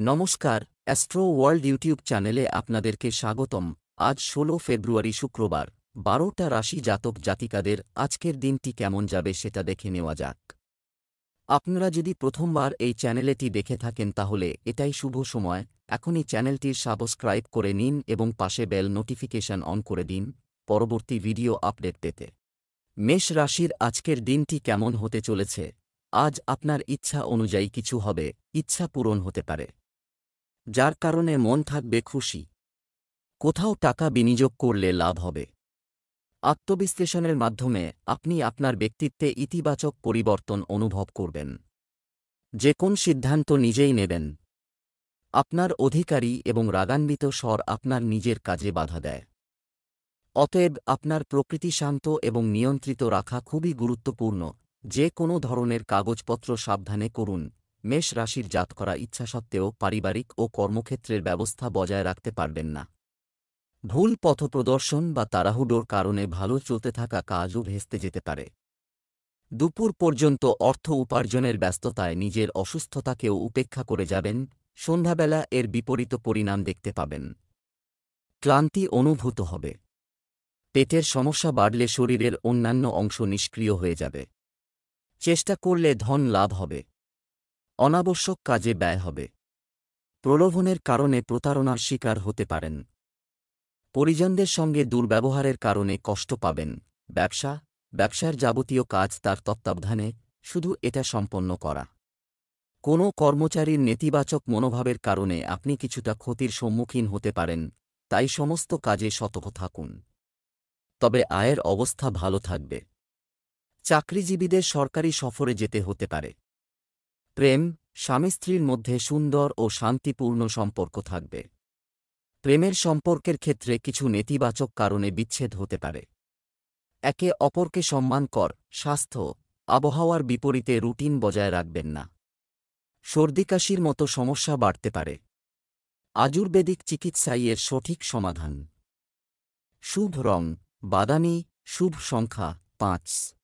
নমস্কার, astro world YouTube চ্যানেলে আপনাদেরকে স্বাগতম। আজ ১৬ ফেব্রুয়ারি শুক্রবার, ১২টা রাশি জাতক জাতিকাদের আজকের দিনটি কেমন যাবে সেটা দেখে নেওয়া যাক। আপনারা যদি প্রথমবার এই চ্যানেলটি দেখে থাকেন তাহলে এটাই শুভ সময়। এখনই চ্যানেলটির সাবস্ক্রাইব করে নিন এবং পাশে বেল নোটিফিকেশন অন করে দিন পরবর্তী ভিডিও আপডেট পেতে। মেষ রাশির আজকের দিনটি কেমন হতে চলেছে? আজ আপনার ইচ্ছা অনুযায়ী কিছু হবে, ইচ্ছা পূরণ হতে পারে, যার কারণে মন থাকবে খুশি। কোথাও টাকা বিনিয়োগ করলে লাভ হবে। আত্মবিশ্লেষণের মাধ্যমে আপনি আপনার ব্যক্তিত্বে ইতিবাচক পরিবর্তন অনুভব করবেন। যে কোন সিদ্ধান্ত নিজেই নেবেন। আপনার অধিকারী এবং রাগান্বিত স্বর আপনার নিজের কাজে বাধা দেয়। অতএব আপনার প্রকৃতি শান্ত এবং নিয়ন্ত্রিত রাখা খুবই গুরুত্বপূর্ণ। যে কোনো ধরনের কাগজপত্র সাবধানে করুন। মেষ রাশির জাতকরা ইচ্ছা সত্ত্বেও পারিবারিক ও কর্মক্ষেত্রের ব্যবস্থা বজায় রাখতে পারবেন না। ভুল পথপ্রদর্শন বা তাড়াহুড়োর কারণে ভালো চলতে থাকা কাজও ভেস্তে যেতে পারে। দুপুর পর্যন্ত অর্থ উপার্জনের ব্যস্ততায় নিজের অসুস্থতাকেও উপেক্ষা করে যাবেন। সন্ধ্যাবেলা এর বিপরীত পরিণাম দেখতে পাবেন। ক্লান্তি অনুভূত হবে। পেটের সমস্যা বাড়লে শরীরের অন্যান্য অংশ নিষ্ক্রিয় হয়ে যাবে। চেষ্টা করলে ধন লাভ হবে। অনাবশ্যক কাজে ব্যয় হবে। প্রলোভনের কারণে প্রতারণার শিকার হতে পারেন। পরিজনদের সঙ্গে দুর্ব্যবহারের কারণে কষ্ট পাবেন। ব্যবসার যাবতীয় কাজ তার তত্ত্বাবধানে, শুধু এটা সম্পন্ন করা। কোনো কর্মচারীর নেতিবাচক মনোভাবের কারণে আপনি কিছুটা ক্ষতির সম্মুখীন হতে পারেন, তাই সমস্ত কাজে সতর্ক থাকুন। তবে আয়ের অবস্থা ভালো থাকবে। চাকরিজীবীদের সরকারি সফরে যেতে হতে পারে। প্রেম, স্বামী স্ত্রীর মধ্যে সুন্দর ও শান্তিপূর্ণ সম্পর্ক থাকবে। প্রেমের সম্পর্কের ক্ষেত্রে কিছু নেতিবাচক কারণে বিচ্ছেদ হতে পারে। একে অপরকে সম্মান কর। স্বাস্থ্য, আবহাওয়ার বিপরীতে রুটিন বজায় রাখবেন না। সর্দিকাশির মতো সমস্যা বাড়তে পারে। আয়ুর্বেদিক চিকিৎসাই এর সঠিক সমাধান। শুভ রং বাদামি, শুভ সংখ্যা ৫।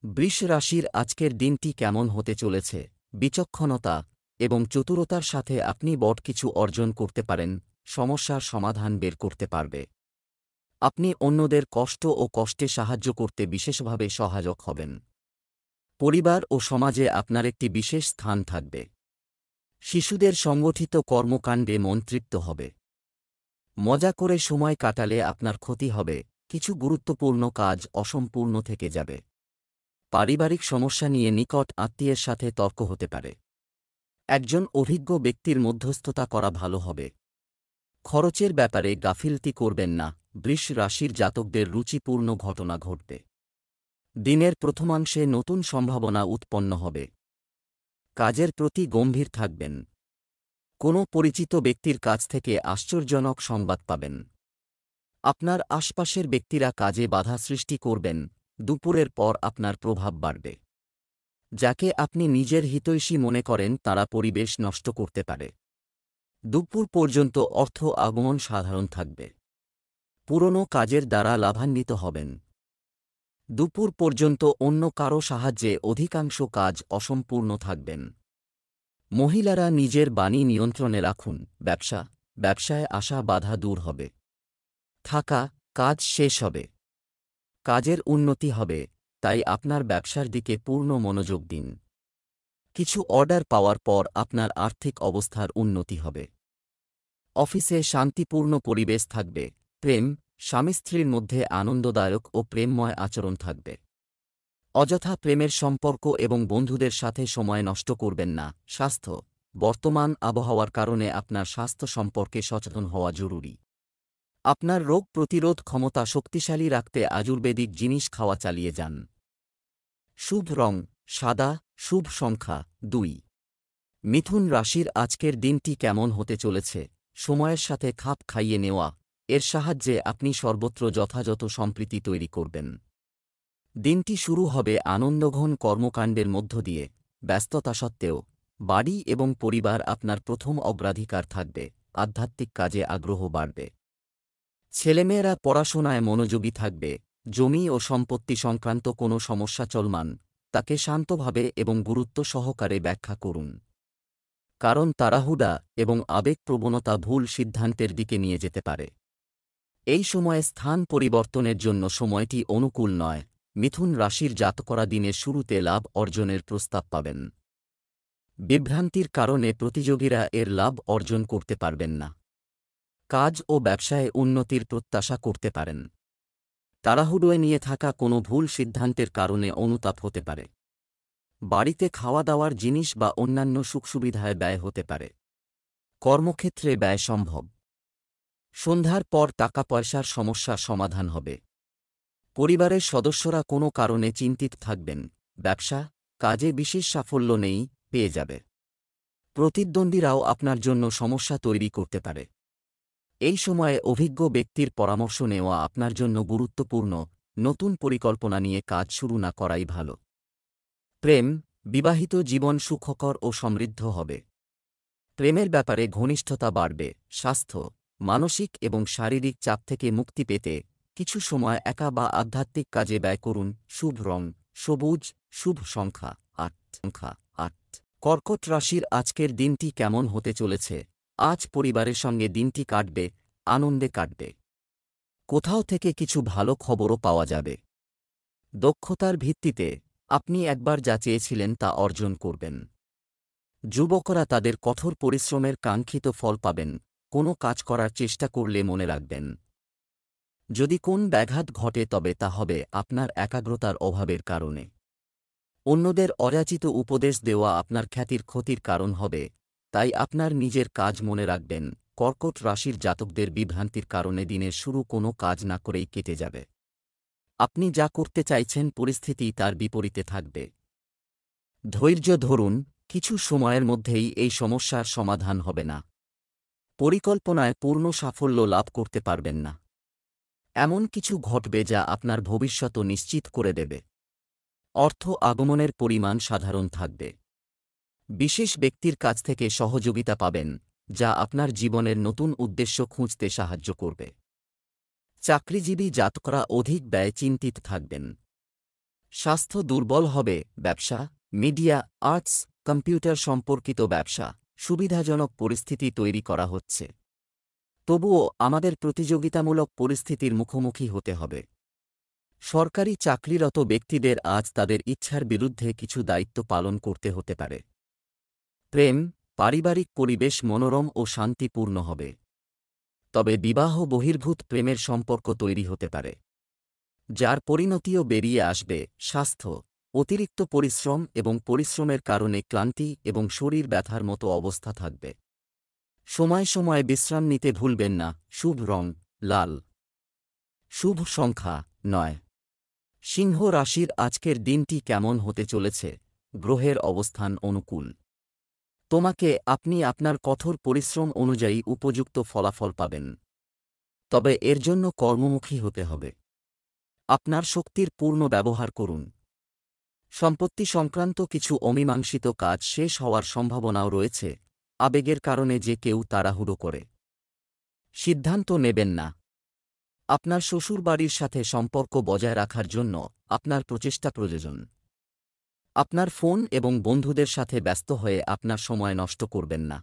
বৃষ রাশির আজকের দিনটি কেমন হতে চলেছে? বিচক্ষণতা এবং চতুরতার সাথে আপনি বড় কিছু অর্জন করতে পারেন। সমস্যার সমাধান বের করতে পারবে। আপনি অন্যদের কষ্ট ও কষ্টে সাহায্য করতে বিশেষভাবে সহায়ক হবেন। পরিবার ও সমাজে আপনার একটি বিশেষ স্থান থাকবে। শিশুদের সংগঠিত কর্মকাণ্ডে মন তৃপ্ত হবে। মজা করে সময় কাটালে আপনার ক্ষতি হবে। কিছু গুরুত্বপূর্ণ কাজ অসম্পূর্ণ থেকে যাবে। পারিবারিক সমস্যা নিয়ে নিকট আত্মীয়ের সাথে তর্ক হতে পারে। একজন অভিজ্ঞ ব্যক্তির মধ্যস্থতা করা ভালো হবে। খরচের ব্যাপারে গাফিলতি করবেন না। বৃষ রাশির জাতকদের রুচিপূর্ণ ঘটনা ঘটবে। দিনের প্রথমাংশে নতুন সম্ভাবনা উৎপন্ন হবে। কাজের প্রতি গম্ভীর থাকবেন। কোনো পরিচিত ব্যক্তির কাছ থেকে আশ্চর্যজনক সংবাদ পাবেন। আপনার আশপাশের ব্যক্তিরা কাজে বাধা সৃষ্টি করবেন। দুপুরের পর আপনার প্রভাব বাড়বে। যাকে আপনি নিজের হিতৈষী মনে করেন তারা পরিবেশ নষ্ট করতে পারে। দুপুর পর্যন্ত অর্থ আগমন সাধারণ থাকবে। পুরনো কাজের দ্বারা লাভান্বিত হবেন। দুপুর পর্যন্ত অন্য কারও সাহায্যে অধিকাংশ কাজ অসম্পূর্ণ থাকবেন। মহিলারা নিজের বাণী নিয়ন্ত্রণে রাখুন। ব্যবসায় আসা বাধা দূর হবে। কাজ শেষ হবে। কাজের উন্নতি হবে, তাই আপনার ব্যবসার দিকে পূর্ণ মনোযোগ দিন। কিছু অর্ডার পাওয়ার পর আপনার আর্থিক অবস্থার উন্নতি হবে। অফিসে শান্তিপূর্ণ পরিবেশ থাকবে। প্রেম, স্বামী স্ত্রীর মধ্যে আনন্দদায়ক ও প্রেমময় আচরণ থাকবে। অযথা প্রেমের সম্পর্ক এবং বন্ধুদের সাথে সময় নষ্ট করবেন না। স্বাস্থ্য, বর্তমান আবহাওয়ার কারণে আপনার স্বাস্থ্য সম্পর্কে সচেতন হওয়া জরুরি। আপনার রোগ প্রতিরোধ ক্ষমতা শক্তিশালী রাখতে আয়ুর্বেদিক জিনিস খাওয়া চালিয়ে যান। শুভ রং সাদা, শুভ সংখ্যা ২। মিথুন রাশির আজকের দিনটি কেমন হতে চলেছে? সময়ের সাথে খাপ খাইয়ে নেওয়া, এর সাহায্যে আপনি সর্বত্র যথাযথ সম্প্রীতি তৈরি করবেন। দিনটি শুরু হবে আনন্দঘন কর্মকাণ্ডের মধ্য দিয়ে। ব্যস্ততা সত্ত্বেও বাড়ি এবং পরিবার আপনার প্রথম অগ্রাধিকার থাকবে। আধ্যাত্মিক কাজে আগ্রহ বাড়বে। ছেলেমেয়েরা পড়াশোনায় মনোযোগী থাকবে। জমি ও সম্পত্তি সংক্রান্ত কোনো সমস্যা চলমান, তাকে শান্তভাবে এবং গুরুত্ব সহকারে ব্যাখ্যা করুন। কারণ তাড়াহুড়া এবং আবেগপ্রবণতা ভুল সিদ্ধান্তের দিকে নিয়ে যেতে পারে। এই সময়ে স্থান পরিবর্তনের জন্য সময়টি অনুকূল নয়। মিথুন রাশির জাতকরা দিনের শুরুতে লাভ অর্জনের প্রস্তাব পাবেন। বিভ্রান্তির কারণে প্রতিযোগীরা এর লাভ অর্জন করতে পারবেন না। কাজ ও ব্যবসায়ে উন্নতির প্রত্যাশা করতে পারেন। তাড়াহুড়োয় নিয়ে থাকা কোনো ভুল সিদ্ধান্তের কারণে অনুতাপ হতে পারে। বাড়িতে খাওয়া দাওয়ার জিনিস বা অন্যান্য সুখসুবিধায় ব্যয় হতে পারে। কর্মক্ষেত্রে ব্যয় সম্ভব। সন্ধ্যার পর টাকা পয়সার সমস্যা সমাধান হবে। পরিবারের সদস্যরা কোনো কারণে চিন্তিত থাকবেন। ব্যবসা, কাজে বিশেষ সাফল্য নেই, পেয়ে যাবে। প্রতিদ্বন্দ্বীরাও আপনার জন্য সমস্যা তৈরি করতে পারে। এই সময়ে অভিজ্ঞ ব্যক্তির পরামর্শ নেওয়া আপনার জন্য গুরুত্বপূর্ণ। নতুন পরিকল্পনা নিয়ে কাজ শুরু না করাই ভালো। প্রেম, বিবাহিত জীবন সুখকর ও সমৃদ্ধ হবে। প্রেমের ব্যাপারে ঘনিষ্ঠতা বাড়বে। স্বাস্থ্য, মানসিক এবং শারীরিক চাপ থেকে মুক্তি পেতে কিছু সময় একা বা আধ্যাত্মিক কাজে ব্যয় করুন। শুভ রং সবুজ, শুভ সংখ্যা ৮। কর্কট রাশির আজকের দিনটি কেমন হতে চলেছে? আজ পরিবারের সঙ্গে দিনটি কাটবে, আনন্দে কাটবে। কোথাও থেকে কিছু ভালো খবরও পাওয়া যাবে। দক্ষতার ভিত্তিতে আপনি একবার যা চেয়েছিলেন তা অর্জন করবেন। যুবকরা তাদের কঠোর পরিশ্রমের কাঙ্ক্ষিত ফল পাবেন। কোনো কাজ করার চেষ্টা করলে মনে রাখবেন, যদি কোন ব্যাঘাত ঘটে তবে তা হবে আপনার একাগ্রতার অভাবের কারণে। অন্যদের অযাচিত উপদেশ দেওয়া আপনার খ্যাতির ক্ষতির কারণ হবে, তাই আপনার নিজের কাজ মনে রাখবেন। কর্কট রাশির জাতকদের বিভ্রান্তির কারণে দিনের শুরু কোনো কাজ না করেই কেটে যাবে। আপনি যা করতে চাইছেন পরিস্থিতি তার বিপরীতে থাকবে। ধৈর্য ধরুন, কিছু সময়ের মধ্যেই এই সমস্যার সমাধান হবে না। পরিকল্পনায় পূর্ণ সাফল্য লাভ করতে পারবেন না। এমন কিছু ঘটবে যা আপনার ভবিষ্যৎ নিশ্চিত করে দেবে। অর্থ আগমনের পরিমাণ সাধারণ থাকবে। বিশেষ ব্যক্তির কাছ থেকে সহযোগিতা পাবেন, যা আপনার জীবনের নতুন উদ্দেশ্য খুঁজতে সাহায্য করবে। চাকরিজীবী জাতকরা অধিক ব্যয়ে চিন্তিত থাকবেন। স্বাস্থ্য দুর্বল হবে। ব্যবসা, মিডিয়া, আর্টস, কম্পিউটার সম্পর্কিত ব্যবসা সুবিধাজনক পরিস্থিতি তৈরি করা হচ্ছে। তবুও আমাদের প্রতিযোগিতামূলক পরিস্থিতির মুখোমুখি হতে হবে। সরকারি চাকরিরত ব্যক্তিদের আজ তাদের ইচ্ছার বিরুদ্ধে কিছু দায়িত্ব পালন করতে হতে পারে। প্রেম, পারিবারিক পরিবেশ মনোরম ও শান্তিপূর্ণ হবে। তবে বিবাহ বহির্ভূত প্রেমের সম্পর্ক তৈরি হতে পারে, যার পরিণতিও বেরিয়ে আসবে। স্বাস্থ্য, অতিরিক্ত পরিশ্রম এবং পরিশ্রমের কারণে ক্লান্তি এবং শরীর ব্যথার মতো অবস্থা থাকবে। সময় সময় বিশ্রাম নিতে ভুলবেন না। শুভ রং লাল, শুভ সংখ্যা ৯। সিংহ রাশির আজকের দিনটি কেমন হতে চলেছে? গ্রহের অবস্থান অনুকূল। আপনি আপনার কঠোর পরিশ্রম অনুযায়ী উপযুক্ত ফলাফল পাবেন। তবে এর জন্য কর্মমুখী হতে হবে। আপনার শক্তির পূর্ণ ব্যবহার করুন। সম্পত্তি সংক্রান্ত কিছু অমীমাংসিত কাজ শেষ হওয়ার সম্ভাবনাও রয়েছে। আবেগের কারণে যে কেউ তাড়াহুড়ো করে সিদ্ধান্ত নেবেন না। আপনার শ্বশুরবাড়ির সাথে সম্পর্ক বজায় রাখার জন্য আপনার প্রচেষ্টা প্রয়োজন। আপনার ফোন এবং বন্ধুদের সাথে ব্যস্ত হয়ে আপনার সময় নষ্ট করবেন না।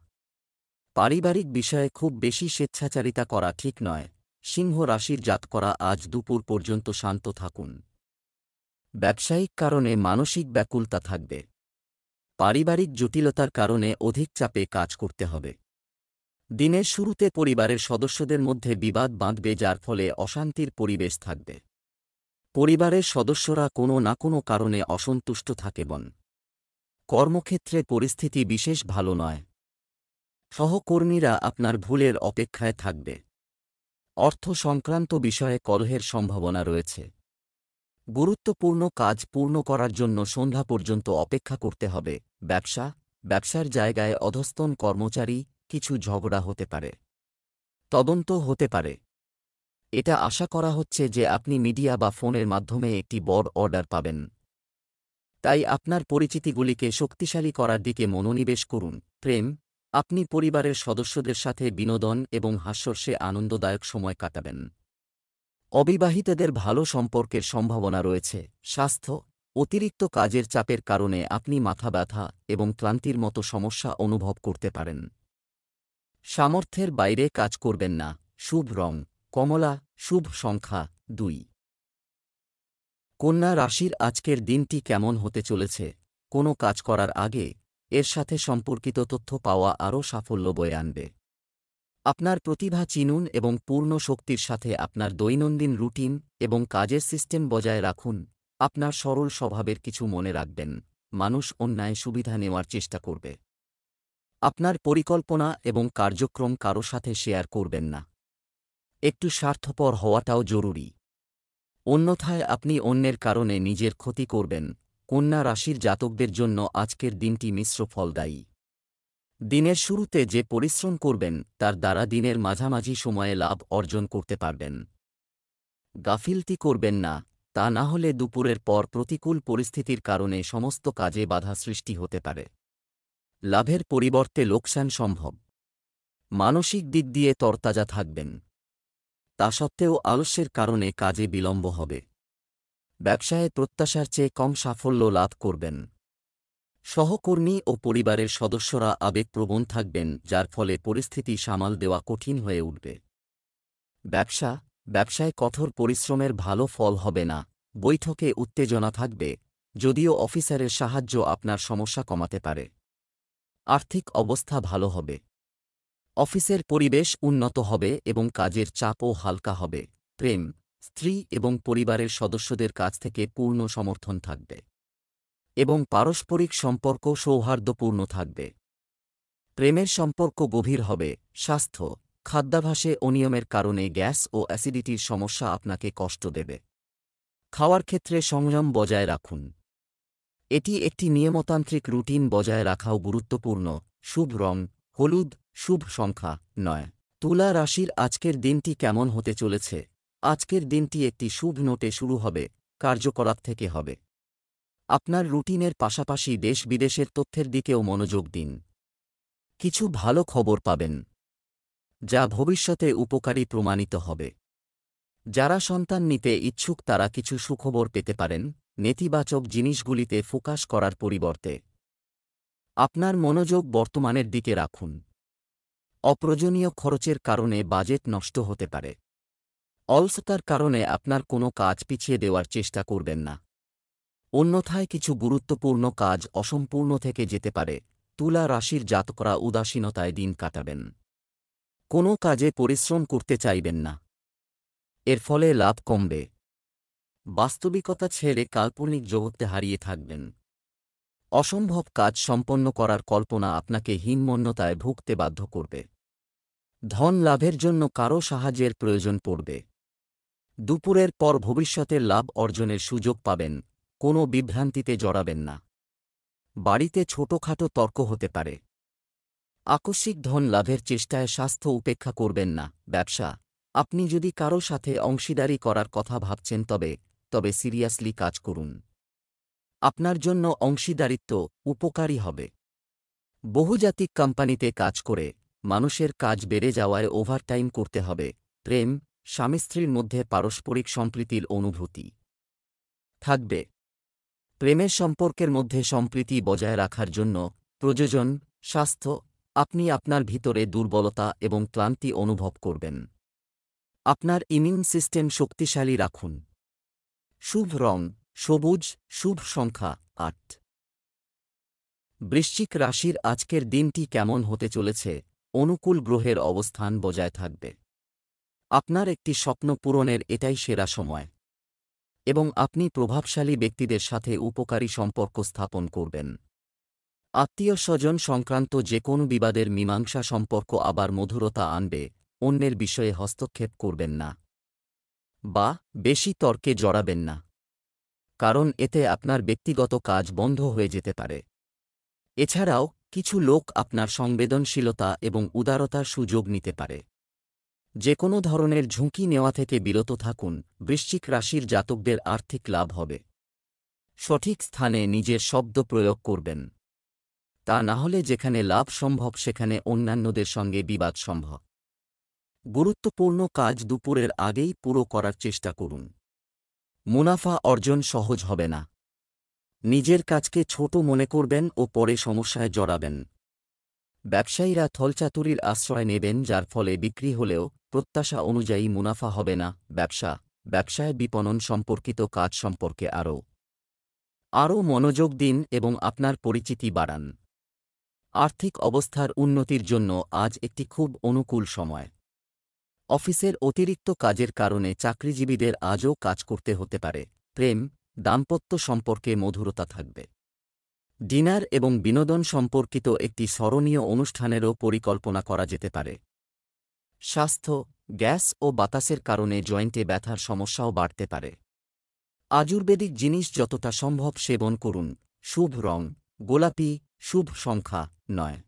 পারিবারিক বিষয়ে খুব বেশি স্বেচ্ছাচারিতা করা ঠিক নয়। সিংহ রাশির জাতকরা আজ দুপুর পর্যন্ত শান্ত থাকুন। ব্যবসায়িক কারণে মানসিক ব্যাকুলতা থাকবে। পারিবারিক জটিলতার কারণে অধিক চাপে কাজ করতে হবে। দিনের শুরুতে পরিবারের সদস্যদের মধ্যে বিবাদ বাঁধবে, যার ফলে অশান্তির পরিবেশ থাকবে। পরিবারের সদস্যরা কোনো না কোনো কারণে অসন্তুষ্ট থাকবেন। কর্মক্ষেত্রে পরিস্থিতি বিশেষ ভালো নয়। সহকর্মীরা আপনার ভুলের অপেক্ষায় থাকবে। অর্থ সংক্রান্ত বিষয়ে কলহের সম্ভাবনা রয়েছে। গুরুত্বপূর্ণ কাজ পূর্ণ করার জন্য সন্ধ্যা পর্যন্ত অপেক্ষা করতে হবে। ব্যবসার জায়গায় অধস্তন কর্মচারী, কিছু ঝগড়া হতে পারে। তদন্ত হতে পারে। এটা আশা করা হচ্ছে যে আপনি মিডিয়া বা ফোনের মাধ্যমে একটি বড় অর্ডার পাবেন। তাই আপনার পরিচিতিগুলিকে শক্তিশালী করার দিকে মনোনিবেশ করুন। প্রেম, আপনি পরিবারের সদস্যদের সাথে বিনোদন এবং হাস্যরসে আনন্দদায়ক সময় কাটাবেন। অবিবাহিতদের ভালো সম্পর্কের সম্ভাবনা রয়েছে। স্বাস্থ্য, অতিরিক্ত কাজের চাপের কারণে আপনি মাথা ব্যথা এবং ক্লান্তির মতো সমস্যা অনুভব করতে পারেন। সামর্থ্যের বাইরে কাজ করবেন না। শুভ রং কমলা, শুভ সংখ্যা 2। কন্যা রাশির আজকের দিনটি কেমন হতে চলেছে? কোনো কাজ করার আগে এর সাথে সম্পর্কিত তথ্য পাওয়া আরও সাফল্য বয়ে আনবে। আপনার প্রতিভা চিনুন এবং পূর্ণ শক্তির সাথে আপনার দৈনন্দিন রুটিন এবং কাজের সিস্টেম বজায় রাখুন। আপনার সরল স্বভাবের কিছু মনে রাখবেন, মানুষ অন্যায় সুবিধা নেওয়ার চেষ্টা করবে। আপনার পরিকল্পনা এবং কার্যক্রম কারো সাথে শেয়ার করবেন না। একটু স্বার্থপর হওয়াটাও জরুরি, অন্যথায় আপনি অন্যের কারণে নিজের ক্ষতি করবেন। কন্যা রাশির জাতকদের জন্য আজকের দিনটি মিশ্র ফলদায়ী। দিনের শুরুতে যে পরিশ্রম করবেন তার দ্বারা দিনের মাঝামাঝি সময়ে লাভ অর্জন করতে পারবেন। গাফিলতি করবেন না, তা না হলে দুপুরের পর প্রতিকূল পরিস্থিতির কারণে সমস্ত কাজে বাধা সৃষ্টি হতে পারে। লাভের পরিবর্তে লোকসান সম্ভব। মানসিক দিক দিয়ে তরতাজা থাকবেন, তা সত্ত্বেও আলস্যের কারণে কাজে বিলম্ব হবে। ব্যবসায়ে প্রত্যাশার চেয়ে কম সাফল্য লাভ করবেন। সহকর্মী ও পরিবারের সদস্যরা আবেগপ্রবণ থাকবেন, যার ফলে পরিস্থিতি সামাল দেওয়া কঠিন হয়ে উঠবে। ব্যবসায় কঠোর পরিশ্রমের ভালো ফল হবে না। বৈঠকে উত্তেজনা থাকবে, যদিও অফিসারের সাহায্য আপনার সমস্যা কমাতে পারে। আর্থিক অবস্থা ভালো হবে। অফিসের পরিবেশ উন্নত হবে এবং কাজের চাপও হালকা হবে। প্রেম, স্ত্রী এবং পরিবারের সদস্যদের কাছ থেকে পূর্ণ সমর্থন থাকবে এবং পারস্পরিক সম্পর্ক সৌহার্দ্যপূর্ণ থাকবে। প্রেমের সম্পর্ক গভীর হবে। স্বাস্থ্য, খাদ্যাভ্যাসে অনিয়মের কারণে গ্যাস ও অ্যাসিডিটির সমস্যা আপনাকে কষ্ট দেবে। খাওয়ার ক্ষেত্রে সংযম বজায় রাখুন। এটি একটি নিয়মতান্ত্রিক রুটিন বজায় রাখাও গুরুত্বপূর্ণ। শুভ রং হলুদ, শুভ সংখ্যা 9। তুলা রাশির আজকের দিনটি কেমন হতে চলেছে? আজকের দিনটি একটি শুভ নোটে শুরু হবে, কার্যকলাপ থেকে হবে। আপনার রুটিনের পাশাপাশি দেশ বিদেশের তথ্যের দিকেও মনোযোগ দিন। কিছু ভালো খবর পাবেন, যা ভবিষ্যতে উপকারী প্রমাণিত হবে। যারা সন্তান নিতে ইচ্ছুক তারা কিছু সুখবর পেতে পারেন। নেতিবাচক জিনিসগুলিতে ফোকাস করার পরিবর্তে আপনার মনোযোগ বর্তমানের দিকে রাখুন। অপ্রয়োজনীয় খরচের কারণে বাজেট নষ্ট হতে পারে। অলসতার কারণে আপনার কোনো কাজ পিছিয়ে দেওয়ার চেষ্টা করবেন না, অন্যথায় কিছু গুরুত্বপূর্ণ কাজ অসম্পূর্ণ থেকে যেতে পারে। তুলা রাশির জাতকরা উদাসীনতায় দিন কাটাবেন। কোনো কাজে পরিশ্রম করতে চাইবেন না, এর ফলে লাভ কমবে। বাস্তবিকতা ছেড়ে কাল্পনিক জগতে হারিয়ে থাকবেন। অসম্ভব কাজ সম্পন্ন করার কল্পনা আপনাকে হীনমন্যতায় ভুগতে বাধ্য করবে। ধন লাভের জন্য কারও সাহায্যের প্রয়োজন পড়বে। দুপুরের পর ভবিষ্যতের লাভ অর্জনের সুযোগ পাবেন। কোনো বিভ্রান্তিতে জড়াবেন না। বাড়িতে ছোটখাটো তর্ক হতে পারে। আকস্মিক ধন লাভের চেষ্টায় স্বাস্থ্য উপেক্ষা করবেন না। ব্যবসা, আপনি যদি কারো সাথে অংশীদারি করার কথা ভাবছেন তবে সিরিয়াসলি কাজ করুন। আপনার জন্য অংশীদারিত্ব উপকারী হবে। বহুজাতিক কোম্পানিতে কাজ করে মানুষের কাজ বেড়ে যাওয়ায় ওভারটাইম করতে হবে। প্রেম, স্বামী স্ত্রীর মধ্যে পারস্পরিক সম্প্রীতির অনুভূতি থাকবে। প্রেমের সম্পর্কের মধ্যে সম্প্রীতি বজায় রাখার জন্য প্রয়োজন। স্বাস্থ্য, আপনি আপনার ভিতরে দুর্বলতা এবং ক্লান্তি অনুভব করবেন। আপনার ইমিউন সিস্টেম শক্তিশালী রাখুন। শুভ রং সবুজ, শুভ সংখ্যা 8। বৃশ্চিক রাশির আজকের দিনটি কেমন হতে চলেছে? অনুকূল গ্রহের অবস্থান বজায় থাকবে। আপনার একটি স্বপ্ন পূরণের এটাই সেরা সময় এবং আপনি প্রভাবশালী ব্যক্তিদের সাথে উপকারী সম্পর্ক স্থাপন করবেন। আত্মীয়-স্বজন সংক্রান্ত যে কোনো বিবাদের মীমাংসা সম্পর্ক আবার মধুরতা আনবে। অন্যের বিষয়ে হস্তক্ষেপ করবেন না বা বেশি তর্কে জড়াবেন না, কারণ এতে আপনার ব্যক্তিগত কাজ বন্ধ হয়ে যেতে পারে। এছাড়াও কিছু লোক আপনার সংবেদনশীলতা এবং উদারতার সুযোগ নিতে পারে। যে কোনো ধরনের ঝুঁকি নেওয়া থেকে বিরত থাকুন। বৃশ্চিক রাশির জাতকদের আর্থিক লাভ হবে। সঠিক স্থানে নিজের শব্দ প্রয়োগ করবেন, তা না হলে যেখানে লাভ সম্ভব সেখানে অন্যান্যদের সঙ্গে বিবাদ সম্ভব। গুরুত্বপূর্ণ কাজ দুপুরের আগেই পুরো করার চেষ্টা করুন। মুনাফা অর্জন সহজ হবে না। নিজের কাজকে ছোট মনে করবেন ও পরে সমস্যায় জড়াবেন। ব্যবসায়ীরা থলচাতুরির আশ্রয় নেবেন, যার ফলে বিক্রি হলেও প্রত্যাশা অনুযায়ী মুনাফা হবে না। ব্যবসায় বিপণন সম্পর্কিত কাজ সম্পর্কে আরও মনোযোগ দিন এবং আপনার পরিচিতি বাড়ান। আর্থিক অবস্থার উন্নতির জন্য আজ একটি খুব অনুকূল সময়। অফিসের অতিরিক্ত কাজের কারণে চাকরিজীবীদের আজও কাজ করতে হতে পারে। প্রেম, দাম্পত্য সম্পর্কে মধুরতা থাকবে। ডিনার এবং বিনোদন সম্পর্কিত একটি স্মরণীয় অনুষ্ঠানেরও পরিকল্পনা করা যেতে পারে। স্বাস্থ্য, গ্যাস ও বাতাসের কারণে জয়েন্টে ব্যথার সমস্যাও বাড়তে পারে। আয়ুর্বেদিক জিনিস যতটা সম্ভব সেবন করুন। শুভ রং গোলাপি, শুভ সংখ্যা 9।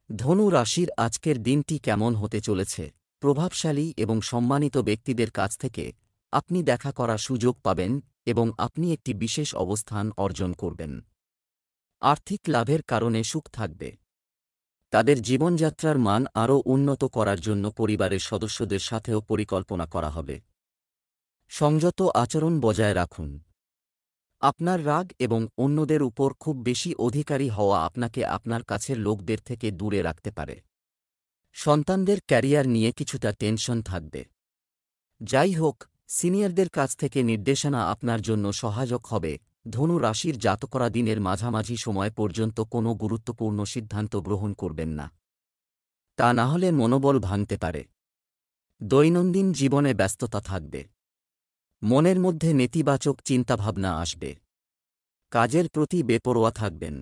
ধনু রাশির আজকের দিনটি কেমন হতে চলেছে? প্রভাবশালী এবং সম্মানিত ব্যক্তিদের কাছ থেকে আপনি দেখা করার সুযোগ পাবেন এবং আপনি একটি বিশেষ অবস্থান অর্জন করবেন। আর্থিক লাভের কারণে সুখ থাকবে। তাদের জীবনযাত্রার মান আরও উন্নত করার জন্য পরিবারের সদস্যদের সাথেও পরিকল্পনা করা হবে। সংযত আচরণ বজায় রাখুন। আপনার রাগ এবং অন্যদের উপর খুব বেশি অধিকারী হওয়া আপনাকে আপনার কাছের লোকদের থেকে দূরে রাখতে পারে। সন্তানদের ক্যারিয়ার নিয়ে কিছুটা টেনশন থাকবে। যাই হোক, সিনিয়রদের কাছ থেকে নির্দেশনা আপনার জন্য সহায়ক হবে। ধনু রাশির জাতকরা দিনের মাঝামাঝি সময় পর্যন্ত কোনো গুরুত্বপূর্ণ সিদ্ধান্ত গ্রহণ করবেন না, তা না হলে মনোবল ভাঙতে পারে। দৈনন্দিন জীবনে ব্যস্ততা থাকবে। মনের মধ্যে নেতিবাচক চিন্তাভাবনা আসবে। কাজের প্রতি বেপরোয়া থাকবেন।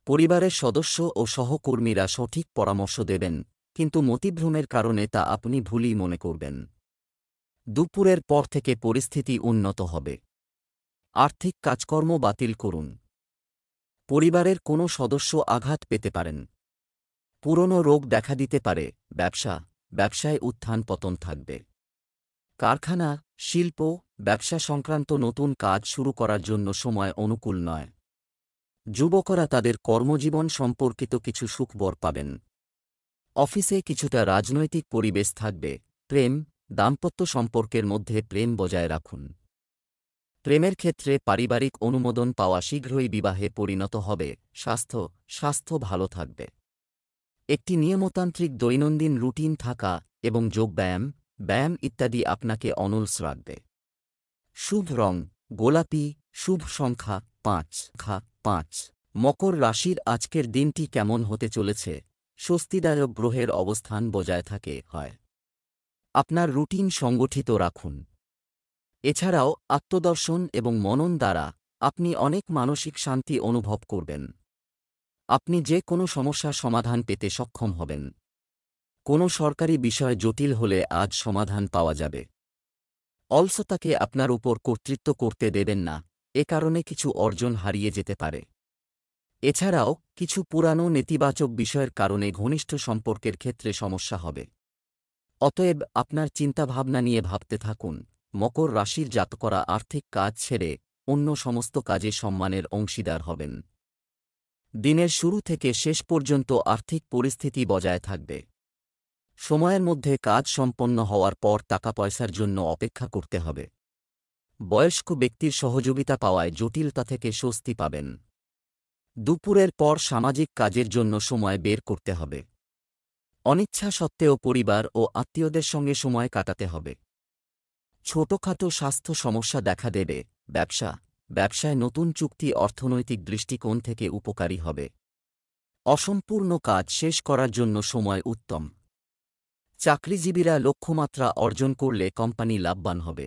পরিবারের সদস্য ও সহকর্মীরা সঠিক পরামর্শ দেবেন, কিন্তু মতিভ্রমের কারণে তা আপনি ভুলই মনে করবেন। দুপুরের পর থেকে পরিস্থিতি উন্নত হবে। আর্থিক কাজকর্ম বাতিল করুন। পরিবারের কোনো সদস্য আঘাত পেতে পারেন। পুরনো রোগ দেখা দিতে পারে। ব্যবসায় উত্থান পতন থাকবে। কারখানা, শিল্প, ব্যবসা সংক্রান্ত নতুন কাজ শুরু করার জন্য সময় অনুকূল নয়। যুবকরা তাদের কর্মজীবন সম্পর্কিত কিছু সুখবর পাবেন। অফিসে কিছুটা রাজনৈতিক পরিবেশ থাকবে। প্রেম, দাম্পত্য সম্পর্কের মধ্যে প্রেম বজায় রাখুন। প্রেমের ক্ষেত্রে পারিবারিক অনুমোদন পাওয়া শীঘ্রই বিবাহে পরিণত হবে। স্বাস্থ্য ভালো থাকবে। একটি নিয়মতান্ত্রিক দৈনন্দিন রুটিন থাকা এবং ব্যায়াম ইত্যাদি আপনাকে অনলস রাখবে। শুভ রং গোলাপি, শুভ সংখ্যা 5। মকর রাশির আজকের দিনটি কেমন হতে চলেছে? স্বস্তিদায়ক গ্রহের অবস্থান বজায় হয়। আপনার রুটিন সংগঠিত রাখুন। এছাড়াও আত্মদর্শন এবং মনন দ্বারা আপনি অনেক মানসিক শান্তি অনুভব করবেন। আপনি যে কোনো সমস্যার সমাধান পেতে সক্ষম হবেন। কোনো সরকারি বিষয় জটিল হলে আজ সমাধান পাওয়া যাবে। অলসতাকে আপনার উপর কর্তৃত্ব করতে দেবেন না, এ কারণে কিছু অর্জন হারিয়ে যেতে পারে। এছাড়াও কিছু পুরানো নেতিবাচক বিষয়ের কারণে ঘনিষ্ঠ সম্পর্কের ক্ষেত্রে সমস্যা হবে। অতএব আপনার চিন্তাভাবনা নিয়ে ভাবতে থাকুন। মকর রাশির জাতকরা আর্থিক কাজ ছেড়ে অন্য সমস্ত কাজে সম্মানের অংশীদার হবেন। দিনের শুরু থেকে শেষ পর্যন্ত আর্থিক পরিস্থিতি বজায় থাকবে। সময়ের মধ্যে কাজ সম্পন্ন হওয়ার পর টাকা পয়সার জন্য অপেক্ষা করতে হবে। বয়স্ক ব্যক্তির সহযোগিতা পাওয়ায় জটিলতা থেকে স্বস্তি পাবেন। দুপুরের পর সামাজিক কাজের জন্য সময় বের করতে হবে। অনিচ্ছা সত্ত্বেও পরিবার ও আত্মীয়দের সঙ্গে সময় কাটাতে হবে। ছোটখাটো স্বাস্থ্য সমস্যা দেখা দেবে। ব্যবসায় নতুন চুক্তি অর্থনৈতিক দৃষ্টিকোণ থেকে উপকারী হবে। অসম্পূর্ণ কাজ শেষ করার জন্য সময় উত্তম। চাকরিজীবীরা লক্ষ্যমাত্রা অর্জন করলে কোম্পানি লাভবান হবে।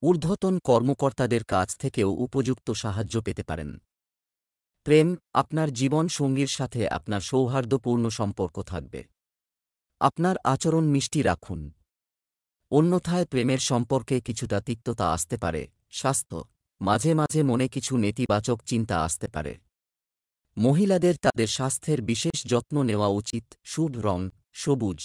ঊর্ধ্বতন কর্মকর্তাদের কাছ থেকেও উপযুক্ত সাহায্য পেতে পারেন। প্রেম, আপনার জীবন সঙ্গীর সাথে আপনার সৌহার্দ্যপূর্ণ সম্পর্ক থাকবে। আপনার আচরণ মিষ্টি রাখুন, অন্যথায় প্রেমের সম্পর্কে কিছুটা তিক্ততা আসতে পারে। স্বাস্থ্য, মাঝে মাঝে মনে কিছু নেতিবাচক চিন্তা আসতে পারে। মহিলাদের তাদের স্বাস্থ্যের বিশেষ যত্ন নেওয়া উচিত। শুভ রং সবুজ,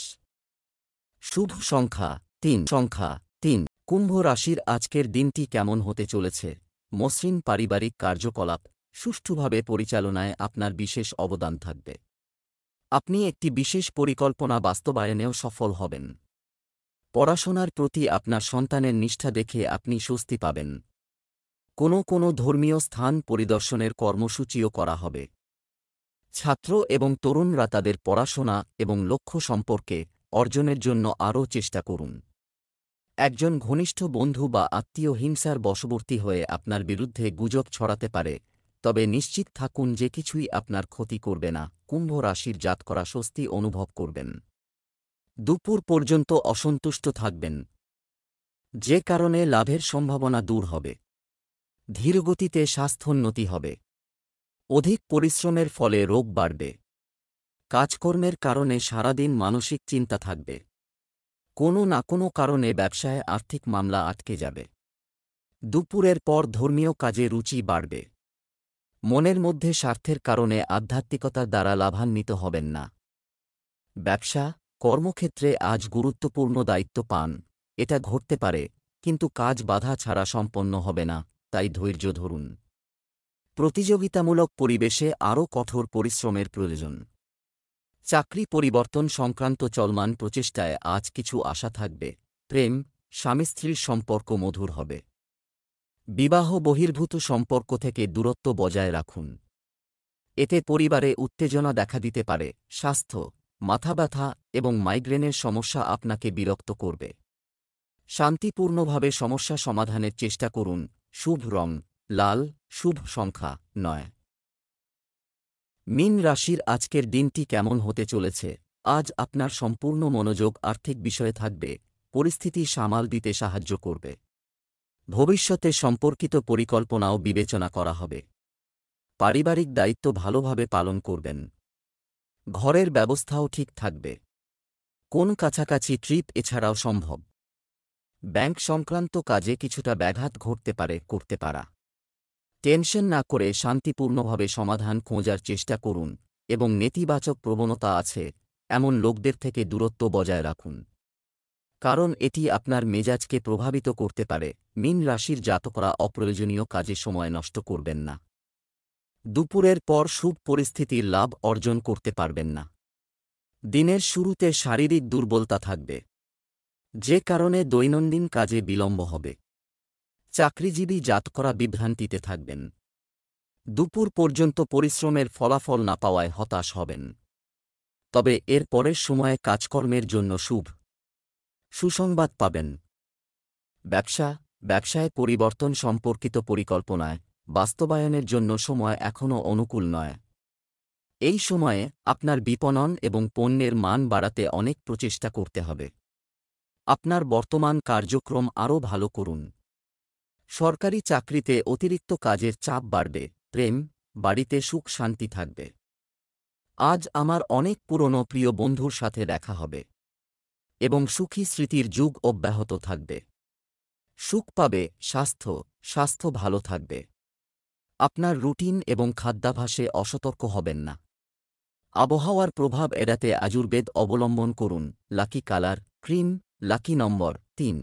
শুভ সংখ্যা 3। কুম্ভ রাশির আজকের দিনটি কেমন হতে চলেছে? মসৃণ পারিবারিক কার্যকলাপ সুষ্ঠুভাবে পরিচালনায় আপনার বিশেষ অবদান থাকবে। আপনি একটি বিশেষ পরিকল্পনা বাস্তবায়নেও সফল হবেন। পড়াশোনার প্রতি আপনার সন্তানের নিষ্ঠা দেখে আপনি স্বস্তি পাবেন। কোনো ধর্মীয় স্থান পরিদর্শনের কর্মসূচিও করা হবে। ছাত্র এবং তরুণরা তাদের পড়াশোনা এবং লক্ষ্য সম্পর্কে অর্জনের জন্য আরও চেষ্টা করুন। একজন ঘনিষ্ঠ বন্ধু বা আত্মীয় হিংসার বশবর্তী হয়ে আপনার বিরুদ্ধে গুজব ছড়াতে পারে, তবে নিশ্চিত থাকুন যে কিছুই আপনার ক্ষতি করবে না। কুম্ভ রাশির জাতকরা স্বস্তি অনুভব করবেন। দুপুর পর্যন্ত অসন্তুষ্ট থাকবেন, যে কারণে লাভের সম্ভাবনা দূর হবে। ধীরগতিতে স্বাস্থ্যোন্নতি হবে। অধিক পরিশ্রমের ফলে রোগ বাড়বে। কাজকর্মের কারণে সারাদিন মানসিক চিন্তা থাকবে। কোনো না কোনো কারণে ব্যবসায় আর্থিক মামলা আটকে যাবে। দুপুরের পর ধর্মীয় কাজে রুচি বাড়বে। মনের মধ্যে স্বার্থের কারণে আধ্যাত্মিকতার দ্বারা লাভান্বিত হবেন না। ব্যবসা, কর্মক্ষেত্রে আজ গুরুত্বপূর্ণ দায়িত্ব পান। এটা ঘটতে পারে, কিন্তু কাজ বাধা ছাড়া সম্পন্ন হবে না, তাই ধৈর্য ধরুন। প্রতিযোগিতামূলক পরিবেশে আরও কঠোর পরিশ্রমের প্রয়োজন। চাকরি পরিবর্তন সংক্রান্ত চলমান প্রচেষ্টায় আজ কিছু আশা থাকবে। প্রেম, স্বামী স্ত্রীর সম্পর্ক মধুর হবে। বিবাহ বহির্ভূত সম্পর্ক থেকে দূরত্ব বজায় রাখুন। এতে পরিবারে উত্তেজনা দেখা দিতে পারে। স্বাস্থ্য, মাথা ব্যথা এবং মাইগ্রেনের সমস্যা আপনাকে বিরক্ত করবে। শান্তিপূর্ণভাবে সমস্যা সমাধানের চেষ্টা করুন। শুভ রং লাল, শুভ সংখ্যা 9। মীন রাশির আজকের দিনটি কেমন হতে চলেছে? আজ আপনার সম্পূর্ণ মনোযোগ আর্থিক বিষয়ে থাকবে। পরিস্থিতি সামাল দিতে সাহায্য করবে। ভবিষ্যতে সম্পর্কিত পরিকল্পনাও বিবেচনা করা হবে। পারিবারিক দায়িত্ব ভালোভাবে পালন করবেন। ঘরের ব্যবস্থাও ঠিক থাকবে। কোন কাছাকাছি ট্রিপ এছাড়াও সম্ভব। ব্যাংক সংক্রান্ত কাজে কিছুটা ব্যাঘাত ঘটতে পারে। করতে পারা টেনশন না করে শান্তিপূর্ণভাবে সমাধান খোঁজার চেষ্টা করুন এবং নেতিবাচক প্রবণতা আছে এমন লোকদের থেকে দূরত্ব বজায় রাখুন, কারণ এটি আপনার মেজাজকে প্রভাবিত করতে পারে। মীন রাশির জাতকরা অপ্রয়োজনীয় কাজে সময় নষ্ট করবেন না। দুপুরের পর শুভ পরিস্থিতির লাভ অর্জন করতে পারবেন না। দিনের শুরুতে শারীরিক দুর্বলতা থাকবে, যে কারণে দৈনন্দিন কাজে বিলম্ব হবে। চাকরিজীবী জাতকরা বিভ্রান্তিতে থাকবেন। দুপুর পর্যন্ত পরিশ্রমের ফলাফল না পাওয়ায় হতাশ হবেন, তবে এর পরের সময়ে কাজকর্মের জন্য সুসংবাদ পাবেন। ব্যবসায় পরিবর্তন সম্পর্কিত পরিকল্পনায় বাস্তবায়নের জন্য সময় এখনও অনুকূল নয়। এই সময়ে আপনার বিপণন এবং পণ্যের মান বাড়াতে অনেক প্রচেষ্টা করতে হবে। আপনার বর্তমান কার্যক্রম আরও ভালো করুন। সরকারি চাকরিতে অতিরিক্ত কাজের চাপ বাড়বে। প্রেম, বাড়িতে সুখ শান্তি থাকবে। আজ আমার অনেক পুরনো প্রিয় বন্ধুর সাথে দেখা হবে এবং সুখী স্মৃতির যুগ অব্যাহত থাকবে। সুখ পাবে। স্বাস্থ্য ভালো থাকবে। আপনার রুটিন এবং খাদ্যাভ্যাসে অসতর্ক হবেন না। আবহাওয়ার প্রভাব এড়াতে আয়ুর্বেদ অবলম্বন করুন। লাকি কালার ক্রিম, লাকি নম্বর 3।